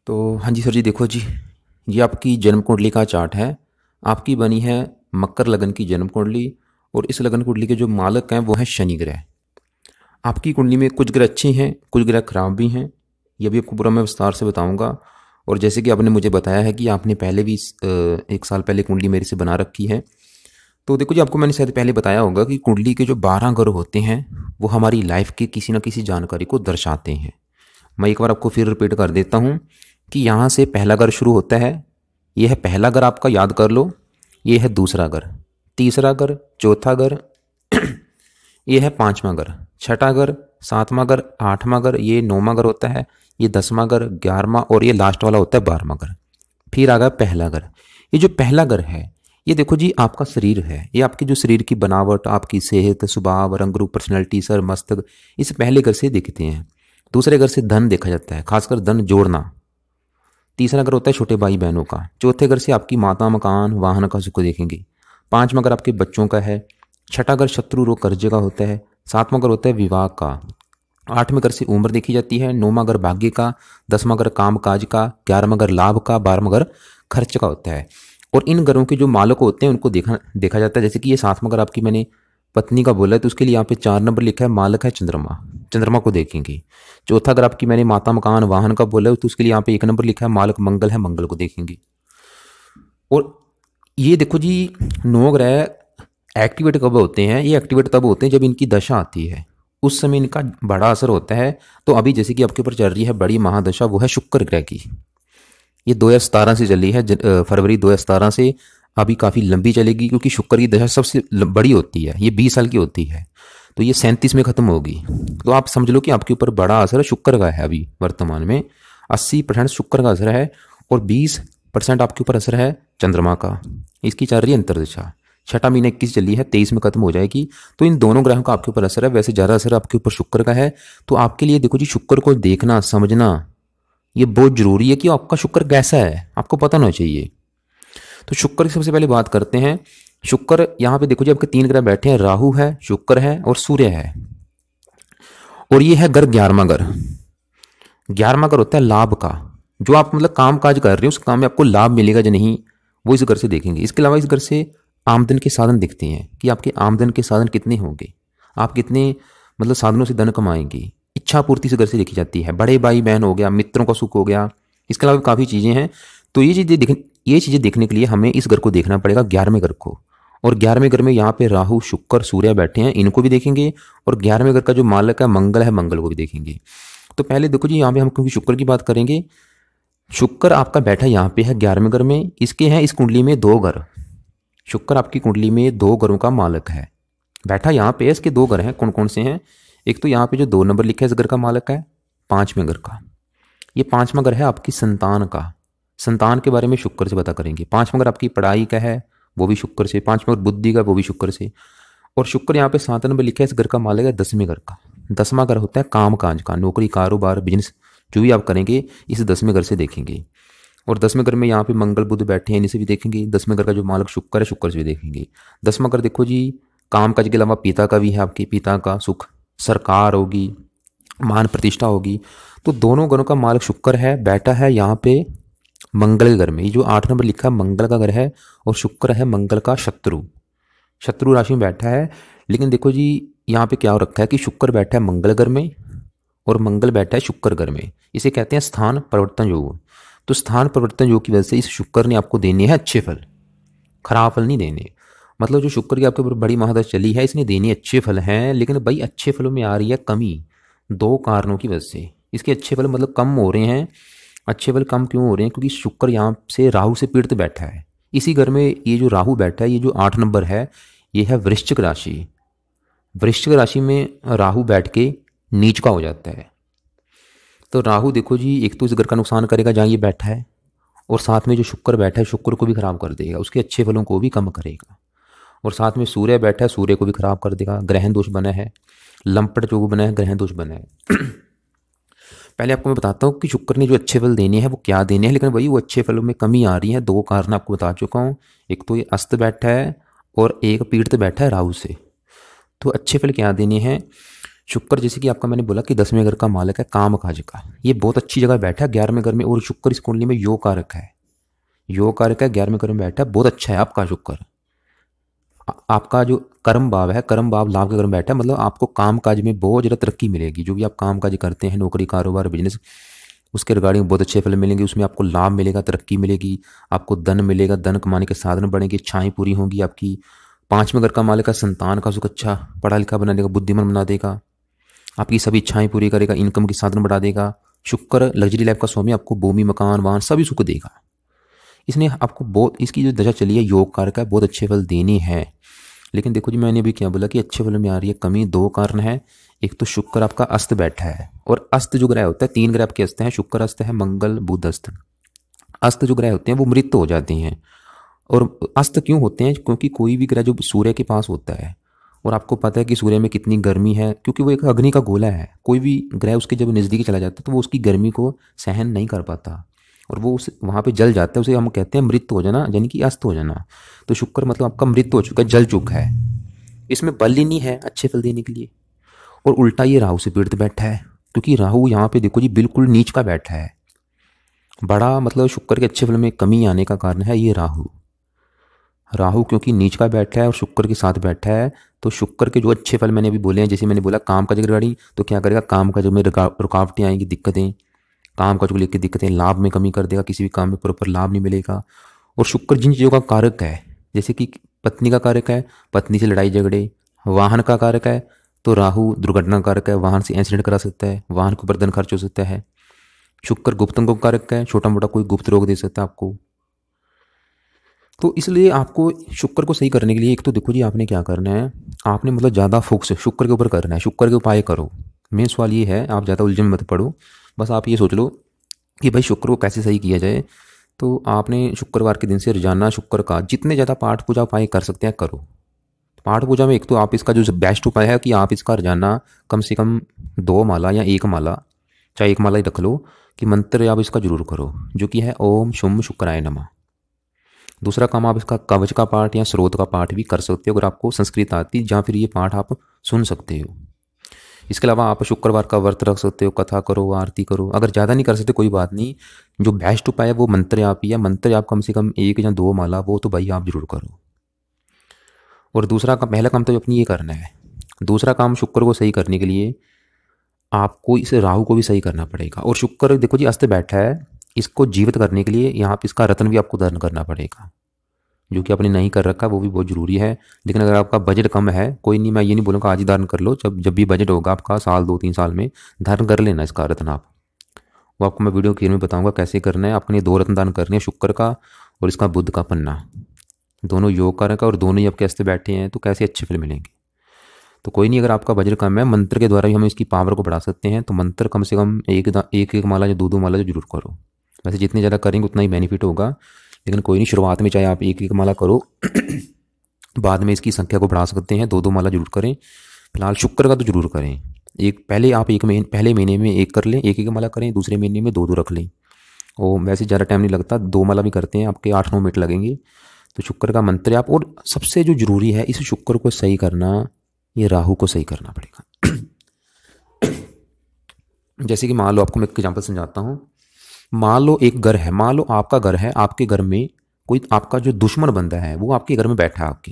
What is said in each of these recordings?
तो हाँ जी सर जी, देखो जी, ये आपकी जन्म कुंडली का चार्ट है। आपकी बनी है मकर लगन की जन्म कुंडली। और इस लगन कुंडली के जो मालक हैं वो हैं शनि ग्रह। आपकी कुंडली में कुछ ग्रह अच्छे हैं, कुछ ग्रह खराब भी हैं। ये भी आपको पूरा मैं विस्तार से बताऊंगा। और जैसे कि आपने मुझे बताया है कि आपने पहले भी 1 साल पहले कुंडली मेरे से बना रखी है। तो देखो जी, आपको मैंने शायद पहले बताया होगा कि कुंडली के जो 12 ग्रह होते हैं वो हमारी लाइफ के किसी न किसी जानकारी को दर्शाते हैं। मैं एक बार आपको फिर रिपीट कर देता हूँ कि यहाँ से पहला घर शुरू होता है। यह है पहला घर, आपका याद कर लो। ये है दूसरा घर, तीसरा घर, चौथा घर, ये है पांचवा घर, छठा घर, सातवां घर, आठवां घर, ये नौवां घर होता है, ये 10वां घर, 11वां, और ये लास्ट वाला होता है 12वां घर। फिर आ गया पहला घर। ये जो पहला घर है, ये देखो जी आपका शरीर है। ये आपकी जो शरीर की बनावट, आपकी सेहत, स्वभाव, रंग रूप, पर्सनैलिटी, सर, मस्तक, इस पहले घर से दिखते हैं। दूसरे घर से धन देखा जाता है, खासकर धन जोड़ना। तीसरा घर होता है छोटे भाई बहनों का। चौथे घर से आपकी माता, मकान, वाहन का सुख देखेंगे। पांचवा घर आपके बच्चों का है। छठा घर शत्रु रोग कर्जे का होता है। सातवां घर होता है विवाह का। आठवें घर से उम्र देखी जाती है। नौवां घर भाग्य का। 10वां घर काम काज का। 11वां घर लाभ का। 12वां घर खर्च का होता है। और इन घरों के जो मालक होते हैं उनको देखा जाता है। जैसे कि ये 7वां घर आपकी मैंने पत्नी का बोला है, तो उसके लिए यहाँ पे 4 नंबर लिखा है, मालक है चंद्रमा। चंद्रमा को देखेंगे। चौथा अगर आपकी मैंने माता, मकान, वाहन का बोला है, तो उसके लिए यहाँ पे 1 नंबर लिखा है, मालक मंगल है, मंगल को देखेंगे। और ये देखो जी, 9 ग्रह एक्टिवेट कब होते हैं? ये एक्टिवेट तब होते हैं जब इनकी दशा आती है, उस समय इनका बड़ा असर होता है। तो अभी जैसे कि आपके ऊपर चल रही है बड़ी महादशा, वो है शुक्र ग्रह की। ये 2017 से चली है, फरवरी 2017 से। अभी काफ़ी लंबी चलेगी क्योंकि शुक्र की दशा सबसे बड़ी होती है, ये 20 साल की होती है। तो ये 37 में ख़त्म होगी। तो आप समझ लो कि आपके ऊपर बड़ा असर शुक्र का है। अभी वर्तमान में 80% शुक्र का असर है और 20% आपके ऊपर असर है चंद्रमा का। इसकी चल रही है अंतर्दशा। छठा महीना 21 चली है, 23 में खत्म हो जाएगी। तो इन दोनों ग्रहों का आपके ऊपर असर है। वैसे ज़्यादा असर आपके ऊपर शुक्र का है। तो आपके लिए देखो जी, शुक्र को देखना, समझना ये बहुत जरूरी है कि आपका शुक्र कैसा है, आपको पता होना चाहिए। तो शुक्र की सबसे पहले बात करते हैं। शुक्र यहाँ पे देखो जी, आपके 3 ग्रह बैठे हैं, राहु है, शुक्र है और सूर्य है। और ये है घर 11वां घर। 11वां घर होता है लाभ का। जो आप मतलब काम काज कर रहे हो, उस काम में आपको लाभ मिलेगा या नहीं, वो इस घर से देखेंगे। इसके अलावा इस घर से आमदन के साधन दिखते हैं कि आपके आमदन के साधन कितने होंगे, आप कितने मतलब साधनों से धन कमाएंगे। इच्छा पूर्ति से घर से देखी जाती है। बड़े भाई बहन हो गया, मित्रों का सुख हो गया। इसके अलावा काफ़ी चीज़ें हैं। तो ये चीज़ें देखने के लिए हमें इस घर को देखना पड़ेगा, 11वें घर को। और 11वें घर में यहाँ पे राहु, शुक्र, सूर्य बैठे हैं, इनको भी देखेंगे। और 11वें घर का जो मालक है मंगल है, मंगल को भी देखेंगे। तो पहले देखो जी, यहाँ पे हम क्योंकि शुक्र की बात करेंगे। शुक्र आपका बैठा यहाँ पे है 11वें घर में। इसके हैं इस कुंडली में 2 घर। शुक्र आपकी कुंडली में 2 घरों का मालक है, बैठा यहाँ पे। इसके 2 घर हैं, कौन कौन से हैं? एक तो यहाँ पे जो 2 नंबर लिखा है, इस घर का मालक है 5वें घर का। ये 5वां घर है आपकी संतान का। संतान के बारे में शुक्र से पता करेंगे। 5वां घर आपकी पढ़ाई का है, वो भी शुक्र से। 5वां घर बुद्धि का, वो भी शुक्र से। और शुक्र यहाँ पे 7 नंबर लिखा है, इस घर का मालक है 10वें घर का। 10वां घर होता है काम काज का, नौकरी, कारोबार, बिजनेस, जो भी आप करेंगे इस 10वें घर से देखेंगे। और 10वें घर में यहाँ पे मंगल बुध बैठे हैं, इनसे भी देखेंगे। 10वें घर का जो मालक शुक्र है, शुक्र से भी देखेंगे। 10वां घर देखो जी, काम काज के अलावा पिता का भी है, आपके पिता का सुख, सरकार होगी, मान प्रतिष्ठा होगी। तो दोनों घरों का मालक शुक्र है, बैठा है यहाँ पे मंगल के घर में। ये जो 8 नंबर लिखा है मंगल का घर है। और शुक्र है मंगल का शत्रु, शत्रु राशि में बैठा है। लेकिन देखो जी, यहाँ पे क्या हो रखा है कि शुक्र बैठा है मंगल घर में और मंगल बैठा है शुक्र घर में। इसे कहते हैं स्थान परिवर्तन योग। तो स्थान परिवर्तन योग की वजह से इस शुक्र ने आपको देने हैं अच्छे फल, खराब फल नहीं देने। मतलब जो शुक्र की आपके ऊपर बड़ी महादशा चली है, इसने देने अच्छे फल हैं। लेकिन भाई अच्छे फलों में आ रही है कमी, 2 कारणों की वजह से इसके अच्छे फल मतलब कम हो रहे हैं। अच्छे फल कम क्यों हो रहे हैं? क्योंकि शुक्र यहाँ से राहु से पीड़ित बैठा है। इसी घर में ये जो राहु बैठा है, ये जो 8 नंबर है, ये है वृश्चिक राशि। वृश्चिक राशि में राहु बैठ के नीच का हो जाता है। तो राहु देखो जी, एक तो इस घर का नुकसान करेगा जहाँ ये बैठा है, और साथ में जो शुक्र बैठा है, शुक्र को भी खराब कर देगा, उसके अच्छे फलों को भी कम करेगा। और साथ में सूर्य बैठा है, सूर्य को भी खराब कर देगा। ग्रहण दोष बना है, लंपट जो बना है, ग्रहण दोष बना है। पहले आपको मैं बताता हूँ कि शुक्र ने जो अच्छे फल देने हैं वो क्या देने हैं, लेकिन वही वो अच्छे फलों में कमी आ रही है। 2 कारण आपको बता चुका हूँ। एक तो ये अस्त बैठा है और एक पीड़ित बैठा है राहु से। तो अच्छे फल क्या देने हैं? शुक्र जैसे कि आपका मैंने बोला कि 10वें घर का मालक है काम काज का, ये बहुत अच्छी जगह बैठा है 11वें घर में। और शुक्र इस कुंडली में योग कारक है, योग कारक है, 11वें घर में बैठा है, बहुत अच्छा है आपका शुक्र। आपका जो कर्म भाव है, कर्म भाव लाभ के घर में बैठा है, मतलब आपको काम काज में बहुत ज़्यादा तरक्की मिलेगी। जो भी आप काम काज करते हैं, नौकरी कारोबार बिजनेस, उसके रिगार्डिंग बहुत अच्छे फल मिलेंगे। उसमें आपको लाभ मिलेगा, तरक्की मिलेगी, आपको धन मिलेगा, धन कमाने के साधन बढ़ेंगे, इच्छाएं पूरी होंगी आपकी। 5वें घर का मालिक का संतान का सुख, अच्छा पढ़ा लिखा बना देगा, बुद्धिमान बना देगा, आपकी सभी इच्छाएं पूरी करेगा, इनकम के साधन बढ़ा देगा। शुक्र लग्जरी लाइफ का स्वामी, आपको भूमि मकान वाहन सभी सुख देगा। इसने आपको बहुत, इसकी जो दशा चली है योग कारक है, बहुत अच्छे फल देने हैं। लेकिन देखो जी, मैंने अभी क्या बोला कि अच्छे फल में आ रही है कमी, दो कारण है। एक तो शुक्र आपका अस्त बैठा है, और अस्त जो ग्रह होता है, 3 ग्रह आपके अस्त हैं, शुक्र अस्त है, मंगल बुध अस्त। अस्त जो ग्रह होते हैं वो मृत हो जाते हैं। और अस्त क्यों होते हैं? क्योंकि कोई भी ग्रह जो सूर्य के पास होता है, और आपको पता है कि सूर्य में कितनी गर्मी है, क्योंकि वो एक अग्नि का गोला है। कोई भी ग्रह उसके जब नज़दीक चला जाता है तो वो उसकी गर्मी को सहन नहीं कर पाता, और वो उस वहाँ पे जल जाता है। उसे हम कहते हैं मृत हो जाना, यानी कि अस्त हो जाना। तो शुक्र मतलब आपका मृत हो चुका है, जल चुका है, इसमें बल ही नहीं है अच्छे फल देने के लिए। और उल्टा ये राहु से पीड़ित बैठा है, क्योंकि राहु यहाँ पे देखो जी बिल्कुल नीच का बैठा है। बड़ा मतलब शुक्र के अच्छे फल में कमी आने का कारण है ये राहु। राहु क्योंकि नीच का बैठा है और शुक्र के साथ बैठा है, तो शुक्र के जो अच्छे फल मैंने अभी बोले हैं, जैसे मैंने बोला काम काज रिगार्डिंग, तो क्या करेगा, काम काज में रुकावटें आएंगी, दिक्कतें, काम काज को लेकर दिक्कतें, लाभ में कमी कर देगा, किसी भी काम में प्रॉपर लाभ नहीं मिलेगा। और शुक्र जिन चीज़ों का कारक है, जैसे कि पत्नी का कारक है, पत्नी से लड़ाई झगड़े, वाहन का कारक है, तो राहु दुर्घटना कारक है, वाहन से एक्सीडेंट करा सकता है, वाहन के ऊपर धन खर्च हो सकता है। शुक्र गुप्त अंगों का कारक है, छोटा मोटा कोई गुप्त रोग दे सकता है आपको। तो इसलिए आपको शुक्र को सही करने के लिए एक तो देखो जी, आपने क्या करना है, आपने मतलब ज़्यादा फोकस शुक्र के ऊपर करना है, शुक्र के उपाय करो। मेन सवाल ये है, आप ज़्यादा उलझन मत पड़ो, बस आप ये सोच लो कि भाई शुक्र को कैसे सही किया जाए। तो आपने शुक्रवार के दिन से रोजाना शुक्र का जितने ज़्यादा पाठ पूजा उपाय कर सकते हैं करो। पाठ पूजा में एक तो आप इसका जो बेस्ट उपाय है कि आप इसका रोजाना कम से कम 2 माला या 1 माला, चाहे 1 माला ही रख लो, कि मंत्र आप इसका जरूर करो, जो कि है ओम शुम शुक्राय नमः। दूसरा काम, आप इसका कवच का पाठ या स्रोत का पाठ भी कर सकते हो अगर आपको संस्कृत आती, या फिर ये पाठ आप सुन सकते हो। इसके अलावा आप शुक्रवार का व्रत रख सकते हो, कथा करो, आरती करो। अगर ज़्यादा नहीं कर सकते कोई बात नहीं, जो बेस्ट उपाय है वो मंत्र आप ही है, मंत्र आप कम से कम 1 या 2 माला, वो तो भाई आप जरूर करो। और दूसरा काम, पहला काम तो अपनी ये करना है। दूसरा काम, शुक्र को सही करने के लिए आपको इस राहु को भी सही करना पड़ेगा। और शुक्र देखो जी अस्त बैठा है, इसको जीवित करने के लिए यहाँ पे इसका रत्न भी आपको धारण करना पड़ेगा, जो कि आपने नहीं कर रखा, वो भी बहुत ज़रूरी है। लेकिन अगर आपका बजट कम है, कोई नहीं, मैं ये नहीं बोलूँगा आज ही धारण कर लो, जब जब भी बजट होगा आपका, साल 2-3 साल में धारण कर लेना इसका रत्न आप। वो आपको मैं वीडियो के में बताऊंगा कैसे करना है। आपने 2 रत्न दान करने हैं, शुक्र का और इसका बुध का पन्ना, दोनों योग कारक का, और दोनों ही आपके हस्ते बैठे हैं, तो कैसे अच्छे फल मिलेंगे। तो कोई नहीं, अगर आपका बजट कम है, मंत्र के द्वारा भी हम इसकी पावर को बढ़ा सकते हैं। तो मंत्र कम से कम एक माला या 2 माला जो जरूर करो। वैसे जितने ज़्यादा करेंगे उतना ही बेनिफिट होगा, लेकिन कोई नहीं, शुरुआत में चाहे आप 1 माला करो बाद में इसकी संख्या को बढ़ा सकते हैं, 2 माला जरूर करें। फिलहाल शुक्र का तो जरूर करें। पहले आप पहले महीने में 1 कर लें, 1 माला करें, दूसरे महीने में 2 रख लें। और वैसे ज़्यादा टाइम नहीं लगता, 2 माला भी करते हैं आपके 8-9 मिनट लगेंगे। तो शुक्र का मंत्र आप, और सबसे जो जरूरी है इस शुक्र को सही करना, ये राहु को सही करना पड़ेगा। जैसे कि मान लो, आपको मैं एक एग्जाम्पल समझाता हूँ। मान लो एक घर है, मान लो आपका घर है, आपके घर में कोई आपका जो दुश्मन बंदा है वो आपके घर में बैठा है आपकी।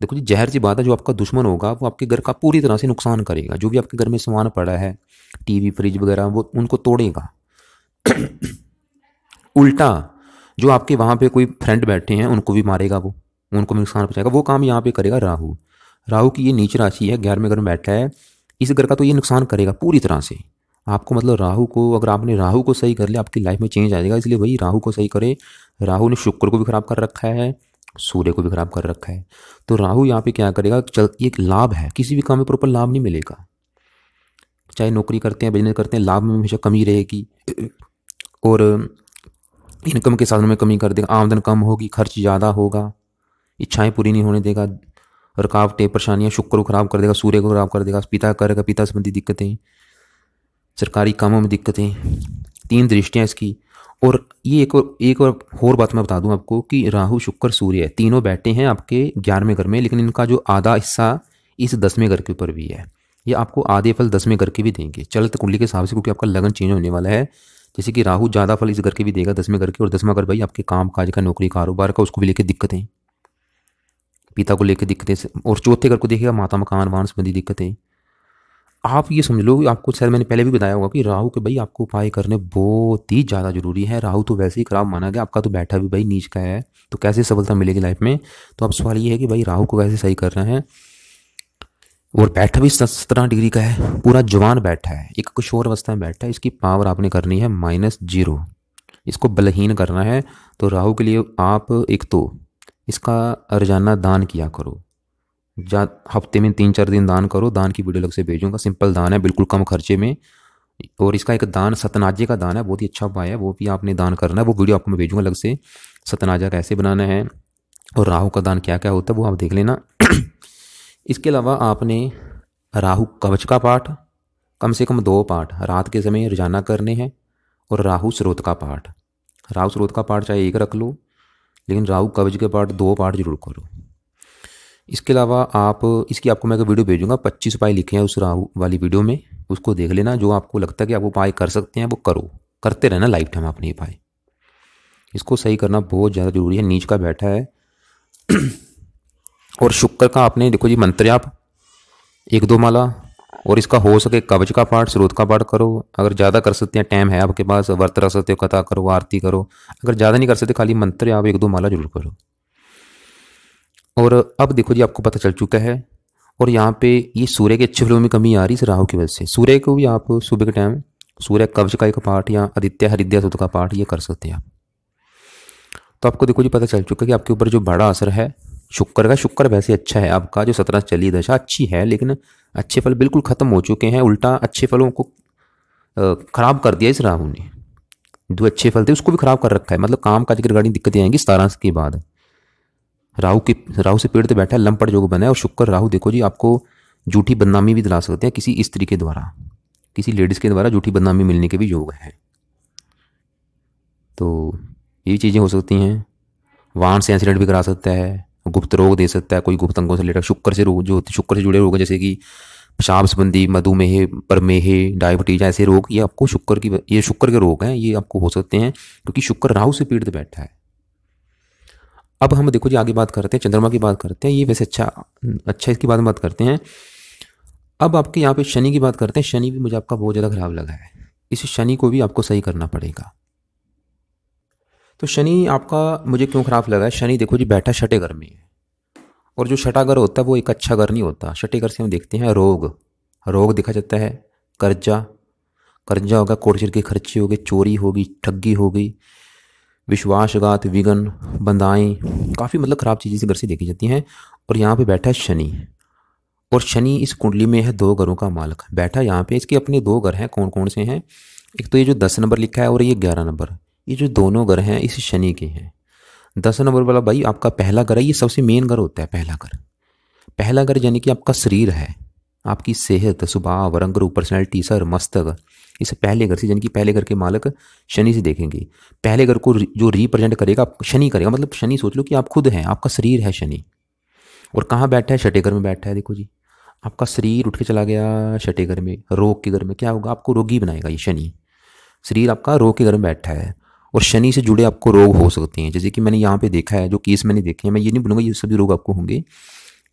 देखो जी, जहर सी बात है, जो आपका दुश्मन होगा वो आपके घर का पूरी तरह से नुकसान करेगा। जो भी आपके घर में सामान पड़ा है, टीवी फ्रिज वगैरह, वो उनको तोड़ेगा। उल्टा जो आपके वहाँ पे कोई फ्रेंड बैठे हैं उनको भी मारेगा, वो उनको भी नुकसान पहुंचाएगा। वो काम यहाँ पे करेगा राहु। राहु की ये नीच राशि है, 11वें घर में बैठा है, इस घर का तो ये नुकसान करेगा पूरी तरह से आपको। मतलब राहु को, अगर आपने राहु को सही कर लिया, आपकी लाइफ में चेंज आ जाएगा। इसलिए वही राहु को सही करे। राहु ने शुक्र को भी खराब कर रखा है, सूर्य को भी खराब कर रखा है। तो राहु यहाँ पे क्या करेगा, एक लाभ है, किसी भी काम में प्रॉपर लाभ नहीं मिलेगा। चाहे नौकरी करते हैं, बिजनेस करते हैं, लाभ में हमेशा कमी रहेगी, और इनकम के साधनों में कमी कर देगा, आमदन कम होगी, खर्च ज़्यादा होगा, इच्छाएं पूरी नहीं होने देगा, रुकावटें परेशानियां, शुक्र को खराब कर देगा, सूर्य को खराब कर देगा, पिता करेगा, पिता संबंधी दिक्कतें, सरकारी कामों में दिक्कतें। 3 दृष्टियाँ इसकी। और ये एक और बात मैं बता दूं आपको कि राहु शुक्र सूर्य तीनों बैठे हैं आपके 11वें घर में, लेकिन इनका जो आधा हिस्सा इस 10वें घर के ऊपर भी है। ये आपको आधे फल 10वें घर के भी देंगे चलते कुंडली के हिसाब से, क्योंकि आपका लगन चेंज होने वाला है। जैसे कि राहु ज़्यादा फल इस घर के भी देगा 10वें घर के, और 10वां घर भाई आपके काम काज का, नौकरी कारोबार का, उसको भी लेकर दिक्कतें, पिता को लेकर दिक्कतें, और चौथे घर को देखिएगा माता मकान वाहन संबंधी दिक्कतें। आप ये समझ लो, आपको शायद मैंने पहले भी बताया होगा कि राहु के भाई आपको उपाय करने बहुत ही ज़्यादा जरूरी है। राहु तो वैसे ही खराब माना गया, आपका तो बैठा भी भाई नीच का है, तो कैसे सफलता मिलेगी लाइफ में। तो अब सवाल ये है कि भाई राहु को कैसे सही करना है। और बैठा भी 17 डिग्री का है, पूरा जवान बैठा है, एक किशोर अवस्था में बैठा है। इसकी पावर आपने करनी है -0, इसको बलहीन करना है। तो राहु के लिए आप एक तो इसका रोजाना दान किया करो, हफ्ते में 3-4 दिन दान करो। दान की वीडियो अलग से भेजूंगा, सिंपल दान है, बिल्कुल कम खर्चे में। और इसका एक दान सतनाजे का दान है, बहुत ही अच्छा उपाय है, वो भी आपने दान करना है, वो वीडियो आपको मैं भेजूंगा अलग से। सतनाजा कैसे बनाना है और राहु का दान क्या क्या होता है वो आप देख लेना। इसके अलावा आपने राहु कवच का पाठ कम से कम 2 पाठ रात के समय रोजाना करने हैं, और राहु स्रोत का पाठ, राहु स्रोत का पाठ चाहे 1 रख लो, लेकिन राहु कवच के पाठ 2 पाठ जरूर करो। इसके अलावा आप इसकी आपको मैं एक वीडियो भेजूंगा, 25 उपाय लिखे हैं उस राहु वाली वीडियो में, उसको देख लेना। जो आपको लगता है कि आप उपाय कर सकते हैं वो करो, करते रहना लाइफ टाइम अपने उपाय। इसको सही करना बहुत ज़्यादा जरूरी है, नीच का बैठा है। और शुक्र का आपने देखो जी मंत्र आप 1-2 माला, और इसका हो सके कवच का पाठ स्रोत का पाठ करो। अगर ज़्यादा कर सकते हैं, टाइम है आपके पास, व्रत रख सकते हो, कथा करो, आरती करो। अगर ज़्यादा नहीं कर सकते, खाली मंत्र आप 1-2 माला जरूर करो। और अब देखो जी आपको पता चल चुका है। और यहाँ पे ये सूर्य के अच्छे फलों में कमी आ रही है राहु की वजह से। सूर्य को भी आप सुबह के टाइम सूर्य कवच का एक पाठ या आदित्य हरिद्या सूत्र का पाठ ये कर सकते हैं आप। तो आपको देखो जी पता चल चुका है कि आपके ऊपर जो बड़ा असर है शुक्र का, शुक्र वैसे अच्छा है आपका, जो 17 चली दशा अच्छी है, लेकिन अच्छे फल बिल्कुल खत्म हो चुके हैं, उल्टा अच्छे फलों को खराब कर दिया इस राहु ने। जो अच्छे फल थे उसको भी खराब कर रखा है, मतलब काम काज की रिगार्डिंग दिक्कतें आएंगी 17 के बाद। राहु से पेड़ पे बैठा है, लंपट योग बना है। और शुक्र राहु देखो जी आपको झूठी बदनामी भी दिला सकते हैं किसी स्त्री के द्वारा, किसी लेडीज के द्वारा झूठी बदनामी मिलने के भी योग है। तो ये चीज़ें हो सकती हैं। वाहन से एक्सीडेंट भी करा सकता है, गुप्त रोग दे सकता है, कोई गुप्त अंगों से रिलेटेड शुक्र से रोग जो होते शुक्र से जुड़े रोग जैसे कि पेशाब संबंधी, मधुमेह, प्रमेह, डायबिटीज, ऐसे रोग ये आपको ये शुक्र के रोग हैं, ये आपको हो सकते हैं क्योंकि शुक्र राहु से पीड़ित बैठा है। अब हम देखो जी आगे बात करते हैं, चंद्रमा की बात करते हैं। ये वैसे अच्छा इसकी बात करते हैं। अब आपके यहाँ पे शनि की बात करते हैं। शनि भी मुझे आपका बहुत ज़्यादा खराब लगा है, इस शनि को भी आपको सही करना पड़ेगा। तो शनि आपका मुझे क्यों खराब लगा है, शनि देखो जी बैठा छठे घर में है, और जो छठा घर होता है वो एक अच्छा घर नहीं होता। छठे घर से हम देखते हैं रोग देखा जाता है, कर्जा होगा, कोर्ट के खर्चे हो गए, चोरी होगी, ठगी होगी, विश्वासघात, विघन, बंधाएं, काफ़ी मतलब ख़राब चीज़ें इस घर से देखी जाती हैं। और यहाँ पे बैठा है शनि, और शनि इस कुंडली में है 2 घरों का मालिक बैठा यहाँ पे। इसके अपने 2 घर हैं, कौन कौन से हैं, एक तो ये जो 10 नंबर लिखा है और ये 11 नंबर, ये जो दोनों घर हैं इस शनि के हैं। 10 नंबर वाला भाई आपका पहला घर है, ये सबसे मेन घर होता है पहला घर यानी कि आपका शरीर है, आपकी सेहत, स्वभाव, रंग रूप, पर्सनैलिटी, सर, मस्तक, इस पहले घर से, यानी कि पहले घर के मालिक शनि से देखेंगे। पहले घर को जो रिप्रेजेंट करेगा शनि करेगा, मतलब शनि सोच लो कि आप खुद हैं, आपका शरीर है शनि। और कहाँ बैठा है, छठे घर में बैठा है। देखो जी आपका शरीर उठ के चला गया छठे घर में, रोग के घर में, क्या होगा, आपको रोगी बनाएगा ये शनि। शरीर आपका रोग के घर में बैठा है, और शनि से जुड़े आपको रोग हो सकते हैं। जैसे कि मैंने यहाँ पे देखा है, जो केस मैंने देखे हैं, मैं ये नहीं बोलूँगा ये सभी रोग आपको होंगे।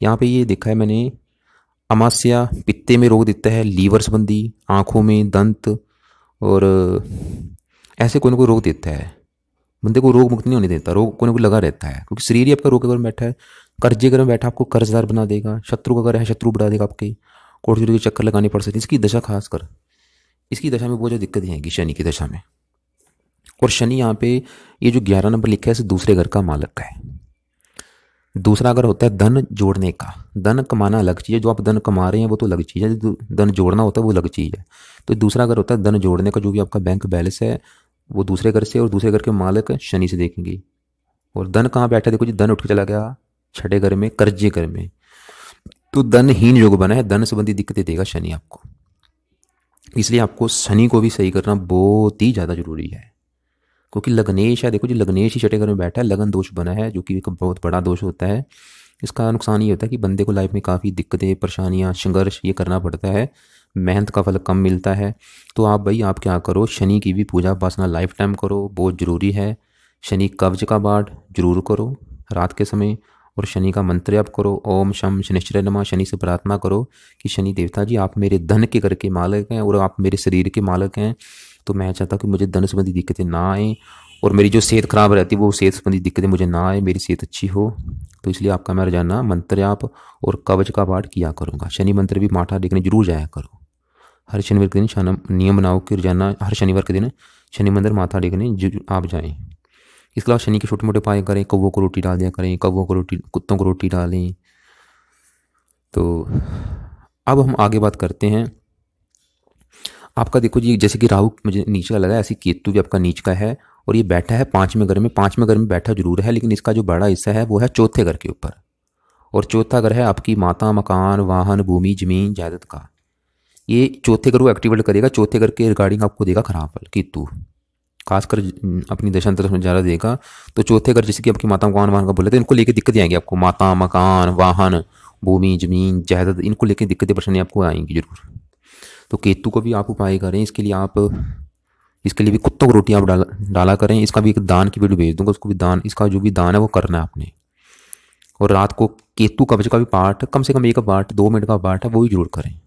यहाँ पे ये देखा है मैंने, अमास्या पित्ते में रोग देता है, लीवर संबंधी, आँखों में, दंत, और ऐसे कोई ना कोई रोग देता है। बंदे को रोग मुक्त नहीं होने देता, रोग कोई ना कोई लगा रहता है, क्योंकि शरीर ही आपका रोग के घर में बैठा है। कर्जे घर में बैठा आपको कर्जदार बना देगा, शत्रु का घर है शत्रु बढ़ा देगा, आपके कोर्ट के चक्कर लगाने पड़ सकते हैं। इसकी दशा खासकर इसकी दशा में बहुत ज़्यादा दिक्कत आएगी शनि की दशा में। और शनि यहाँ पे ये जो 11 नंबर लिखा है इसे दूसरे घर का मालिक है। दूसरा अगर होता है धन जोड़ने का, धन कमाना अलग चीज़ है, जो आप धन कमा रहे हैं वो तो अलग चीज़ है, जो धन जोड़ना होता है वो अलग चीज़ है। तो दूसरा अगर होता है धन जोड़ने का, जो भी आपका बैंक बैलेंस है वो दूसरे घर से, और दूसरे घर के मालिक शनि से देखेंगे। और धन कहाँ बैठा, देखो जी धन उठ के चला गया छठे घर में, कर्जे घर में, तो धनहीन योग बना है, धन संबंधी दिक्कतें देगा शनि आपको। इसलिए आपको शनि को भी सही करना बहुत ही ज़्यादा जरूरी है, क्योंकि लग्नेश है, देखो जी लग्नेश ही छठे घर में बैठा है, लगन दोष बना है, जो कि एक बहुत बड़ा दोष होता है। इसका नुकसान ये होता है कि बंदे को लाइफ में काफ़ी दिक्कतें, परेशानियाँ, संघर्ष ये करना पड़ता है, मेहनत का फल कम मिलता है। तो आप भाई आप क्या करो, शनि की भी पूजा उपासना लाइफ टाइम करो, बहुत ज़रूरी है। शनि कवच का पाठ जरूर करो रात के समय, और शनि का मंत्र जप करो, ओम शम शनिश्चराय नमः। शनि से प्रार्थना करो कि शनि देवता जी आप मेरे धन के घर के मालिक हैं और आप मेरे शरीर के मालिक हैं, तो मैं चाहता हूँ कि मुझे धन संबंधी दिक्कतें ना आएँ, और मेरी जो सेहत ख़राब रहती है वो सेहत संबंधी दिक्कतें मुझे ना आए, मेरी सेहत अच्छी हो। तो इसलिए आपका मैं रोजाना मंत्र जाप और कवच का पाठ किया करूँगा। शनि मंत्र भी माथा टेकने जरूर जाया करो। हर शनिवार के दिन नियम बनाओ कि रोजाना हर शनिवार के दिन शनि मंदिर माथा टेकने आप जाएँ। इसके अलावा शनि के छोटे मोटे उपाय करें, कौवों को रोटी डाल दिया करें, कौवों को रोटी, कुत्तों को रोटी डालें। तो अब हम आगे बात करते हैं। आपका देखो जी, जैसे कि राहु मुझे नीचे का लगा है, ऐसी केतु भी आपका नीच का है, और ये बैठा है पांचवें घर में। पांचवें घर में बैठा जरूर है, लेकिन इसका जो बड़ा हिस्सा है वो है चौथे घर के ऊपर, और चौथा घर है आपकी माता, मकान, वाहन, भूमि, जमीन, जायदाद का। ये चौथे घर को एक्टिवेट करेगा, चौथे घर के रिगार्डिंग आपको देगा खराब फल केतु, खासकर अपनी दशांतर में ज़्यादा देगा। तो चौथे घर जैसे कि आपकी माता, मकान, वाहन का बोले तो इनको लेके दिक्कतें आएंगी आपको। माता, मकान, वाहन, भूमि, जमीन, जायदाद, इनको लेके दिक्कतें परेशानी आपको आएंगी जरूर। तो केतु को भी आप उपाय करें। इसके लिए आप, इसके लिए भी कुत्तों को रोटी आप डाला करें। इसका भी एक दान की वीडियो भेज दूंगा, उसको भी दान, इसका जो भी दान है वो करना है आपने। और रात को केतु कवच का भी पाठ, कम से कम एक पाठ 2 मिनट का पाठ है, वो भी जरूर करें।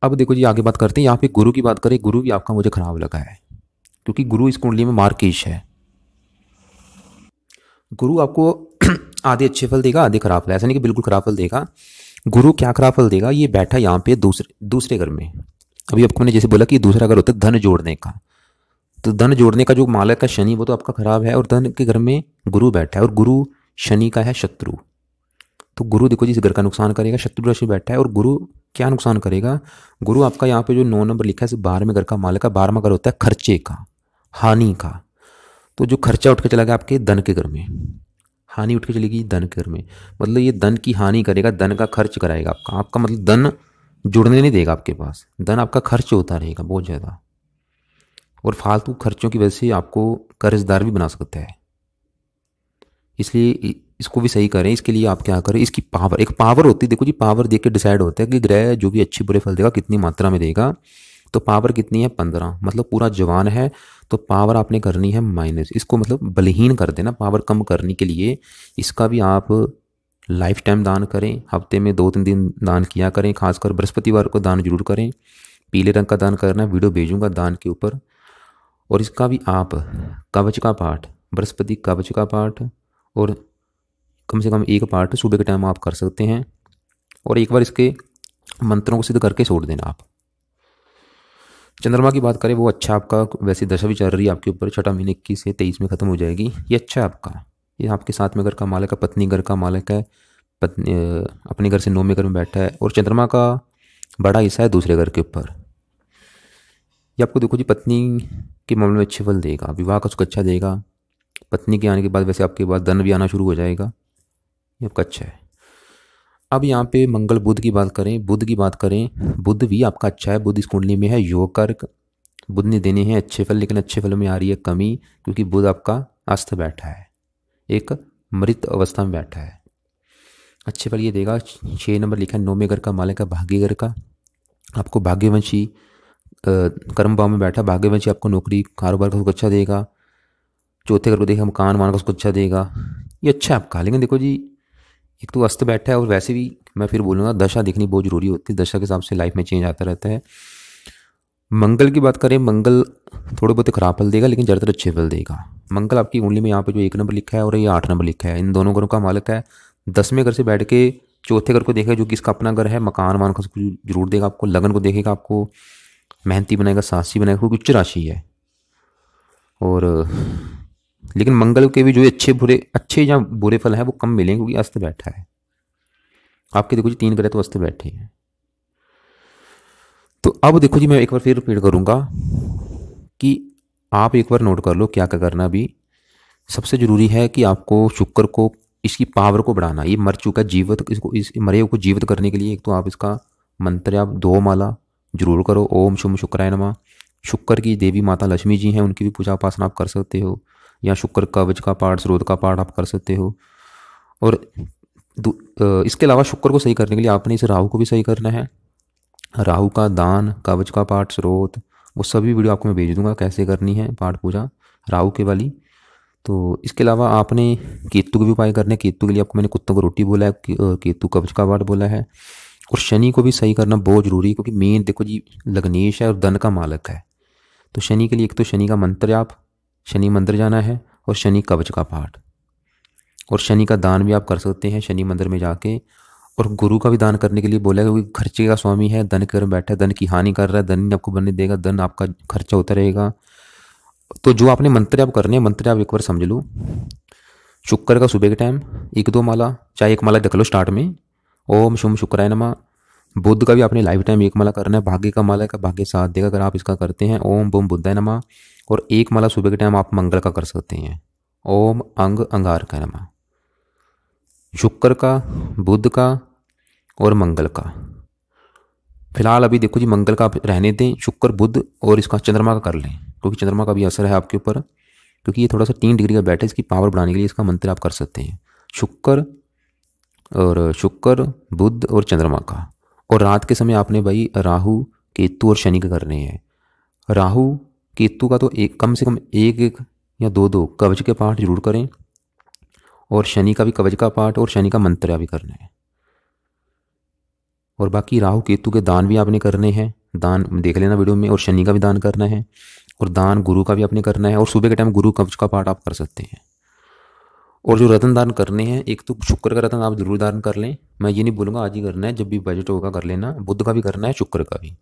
अब देखो जी, आगे बात करते हैं। यहाँ पे गुरु की बात करें। गुरु भी आपका मुझे खराब लगा है, क्योंकि गुरु इस कुंडली में मार्केश है। गुरु आपको आधे अच्छे फल देगा, आधे खराब फल, ऐसा नहीं कि बिल्कुल खराब फल देगा। गुरु क्या खराब फल देगा, ये बैठा यहाँ पे दूसरे घर में। अभी आपको मैंने जैसे बोला कि दूसरा घर होता है धन जोड़ने का, तो धन जोड़ने का जो मालक है शनि, वो तो आपका खराब है, और धन के घर में गुरु बैठा है, और गुरु शनि का है शत्रु। तो गुरु देखो जी इस घर का नुकसान करेगा, शत्रु राशि बैठा है। और गुरु क्या नुकसान करेगा, गुरु आपका यहाँ पे जो 9 नंबर लिखा है 12वें घर का मालिक है। 12वां घर होता है खर्चे का, हानि का। तो जो खर्चा उठ के चला गया आपके धन के घर में, हानि उठ के चलेगी धन के घर में, मतलब ये धन की हानि करेगा, धन का खर्च कराएगा आपका मतलब धन जुड़ने नहीं देगा आपके पास, धन आपका खर्च होता रहेगा बहुत ज़्यादा, और फालतू खर्चों की वजह से आपको कर्जदार भी बना सकता है। इसलिए इसको भी सही करें। इसके लिए आप क्या करें, इसकी पावर, एक पावर होती है, देखो जी पावर देख के डिसाइड होता है कि ग्रह जो भी अच्छे बुरे फल देगा कितनी मात्रा में देगा। तो पावर कितनी है 15, मतलब पूरा जवान है, तो पावर आपने करनी है माइनस, इसको मतलब बलहीन कर देना। पावर कम करने के लिए इसका भी आप लाइफ टाइम दान करें, हफ्ते में 2-3 दिन दान किया करें, खासकर बृहस्पतिवार को दान जरूर करें। पीले रंग का दान करना है, वीडियो भेजूंगा दान के ऊपर। और इसका भी आप कवच का पाठ, बृहस्पति कवच का पाठ, और कम से कम एक पाठ सुबह के टाइम आप कर सकते हैं, और एक बार इसके मंत्रों को सिद्ध करके छोड़ देना आप। चंद्रमा की बात करें, वो अच्छा आपका, वैसे दशा भी चल रही है आपके ऊपर, 6 महीने 21 से 23 में ख़त्म हो जाएगी। ये अच्छा है आपका, ये आपके 7वें घर का मालिक है, पत्नी घर का मालिक है, पत्नी अपने घर से 9वें घर में बैठा है, और चंद्रमा का बड़ा हिस्सा है दूसरे घर के ऊपर। ये आपको देखो जी पत्नी के मामले में अच्छे फल देगा, विवाह का सुख अच्छा देगा। पत्नी के आने के बाद वैसे आपके पास धन भी आना शुरू हो जाएगा, ये आपका अच्छा है। अब यहाँ पे मंगल बुध की बात करें, बुध की बात करें, बुध भी आपका अच्छा है। बुध इस कुंडली में है योग कारक, बुध ने देने हैं अच्छे फल, लेकिन अच्छे फल में आ रही है कमी, क्योंकि बुध आपका अस्त बैठा है, एक मृत अवस्था में बैठा है। अच्छे फल ये देगा। 6 नंबर लिखा है 9वें घर का मालिक है भाग्य घर का, आपको भाग्यवंशी कर्म भाव में बैठा, भाग्यवंशी आपको नौकरी कारोबार का सुख अच्छा देगा। चौथे घर को देखा मकान वान का सुख अच्छा देगा, ये अच्छा है आपका। लेकिन देखो जी एक तो अस्त बैठा है, और वैसे भी मैं फिर बोलूँगा दशा देखनी बहुत ज़रूरी होती है, दशा के हिसाब से लाइफ में चेंज आता रहता है। मंगल की बात करें, मंगल थोड़े बहुत खराब फल देगा, लेकिन ज़्यादातर अच्छे फल देगा। मंगल आपकी कुंडली में यहाँ पे जो 1 नंबर लिखा है और ये 8 नंबर लिखा है, इन दोनों घरों का मालिक है। 10वें घर से बैठ के चौथे घर को देखा, जो कि इसका अपना घर है, मकान वान का जरूर देगा आपको। लगन को देखेगा, आपको मेहनती बनाएगा, साहसी बनाएगा, क्योंकि उच्च राशि है। और लेकिन मंगल के भी जो अच्छे या बुरे फल हैं वो कम मिलेंगे, क्योंकि अस्त बैठा है आपके। देखो जी 3 ग्रह तो अस्त बैठे हैं। तो अब देखो जी मैं एक बार फिर रिपीट करूंगा कि आप एक बार नोट कर लो क्या क्या करना। अभी सबसे जरूरी है कि आपको शुक्र को, इसकी पावर को बढ़ाना। ये मर चुका है, जीवित, इसको इस मरे को जीवित करने के लिए एक तो आप इसका मंत्र आप 2 माला जरूर करो, ओम शुम शुक्राय नमः। शुक्र की देवी माता लक्ष्मी जी हैं, उनकी भी पूजा उपासना आप कर सकते हो। या शुक्र कवच का पाठ, स्रोत का पाठ आप कर सकते हो। और इसके अलावा शुक्र को सही करने के लिए आपने इस राहु को भी सही करना है। राहु का दान, कवच का पाठ, स्रोत, वो सभी वीडियो आपको मैं भेज दूंगा कैसे करनी है पाठ पूजा राहु के वाली। तो इसके अलावा आपने केतु के भी उपाय करने हैं। केतु के लिए आपको मैंने कुत्तों को रोटी बोला है, केतु कवच का पाठ बोला है। और शनि को भी सही करना बहुत ज़रूरी है, क्योंकि मेन देखो जी लग्नेश है और धन का मालक है। तो शनि के लिए एक तो शनि का मंत्र आप शनि मंदिर जाना है, और शनि कवच का पाठ, और शनि का दान भी आप कर सकते हैं शनि मंदिर में जाके। और गुरु का भी दान करने के लिए बोला है, क्योंकि खर्चे का स्वामी है, धन कर बैठा है, धन की हानि कर रहा है, धन आपको बनने देगा, धन आपका खर्चा होता रहेगा। तो जो आपने मंत्र आप करने हैं, मंत्र आप एक बार समझ लो। शुक्र का सुबह के टाइम 1-2 माला, चाहे 1 माला रख लो स्टार्ट में, ओम शुम शुक्राय नमः। बुध का भी आपने लाइफ टाइम 1 माला करना है, भाग्य का माला का भाग्य साथ देगा अगर आप इसका करते हैं, ओम बुम बुद्धाय नमः। और 1 माला सुबह के टाइम आप मंगल का कर सकते हैं, ओम अंग अंगारकाय नमः। शुक्र का, बुध का और मंगल का। फिलहाल अभी देखो जी मंगल का आप रहने दें, शुक्र बुध और इसका चंद्रमा का कर लें, क्योंकि चंद्रमा का भी असर है आपके ऊपर, क्योंकि ये थोड़ा सा 3 डिग्री का बैठा है। इसकी पावर बढ़ाने के लिए इसका मंत्र आप कर सकते हैं, शुक्र बुध और चंद्रमा का। और रात के समय आपने भाई राहु केतु और शनि का करने हैं। राहु केतु का तो एक कम से कम 1-1 या 2-2 कवच के पाठ जरूर करें, और शनि का भी कवच का पाठ और शनि का मंत्र भी करना है। और बाकी राहु केतु के दान भी आपने करने हैं, दान देख लेना वीडियो में। और शनि का भी दान करना है, और दान गुरु का भी आपने करना है। और सुबह के टाइम गुरु कवच का पाठ आप कर सकते हैं। और जो रत्न दान करने हैं, एक तो शुक्र का रत्न आप जरूर दान कर लें, मैं ये नहीं बोलूँगा आज ही करना है, जब भी बजट होगा कर लेना। बुध का भी करना है, शुक्र का भी।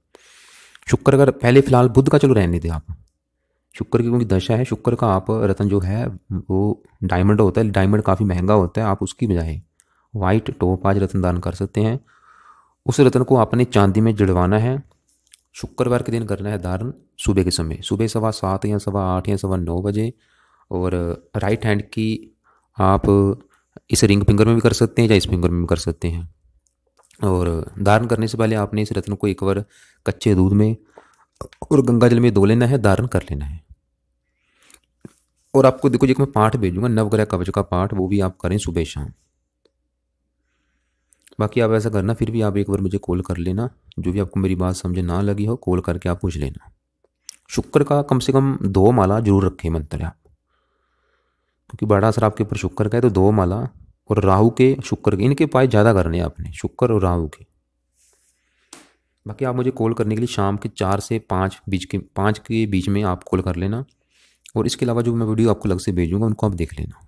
शुक्र का पहले फिलहाल बुध का चलो रहने दें आप, शुक्र की क्योंकि दशा है। शुक्र का आप रत्न जो है वो डायमंड होता है, डायमंड काफ़ी महंगा होता है, आप उसकी बजाय वाइट टोपाज रत्न दान कर सकते हैं। उस रत्न को आपने चांदी में जड़वाना है, शुक्रवार के दिन करना है धारण, सुबह के समय, सुबह 7:15 या 8:15 या 9:15 बजे। और राइट हैंड की आप इस रिंग फिंगर में भी कर सकते हैं या इस फिंगर में भी कर सकते हैं। और धारण करने से पहले आपने इस रत्न को एक बार कच्चे दूध में और गंगा जल में धो लेना है, धारण कर लेना है। और आपको देखो जी मैं पाठ भेजूंगा नवग्रह कवच का पाठ, वो भी आप करें सुबह शाम। बाकी आप ऐसा करना, फिर भी आप एक बार मुझे कॉल कर लेना, जो भी आपको मेरी बात समझ ना लगी हो कॉल करके आप पूछ लेना। शुक्र का कम से कम 2 माला जरूर रखें मंत्र आप, क्योंकि बड़ा असर आपके ऊपर शुक्र का है, तो 2 माला। और राहु के शुक्र के, इनके उपाय ज़्यादा करने हैं आपने, शुक्र और राहु के। बाकी आप मुझे कॉल करने के लिए शाम के 4 से 5 के बीच में आप कॉल कर लेना। और इसके अलावा जो मैं वीडियो आपको अलग से भेजूँगा उनको आप देख लेना।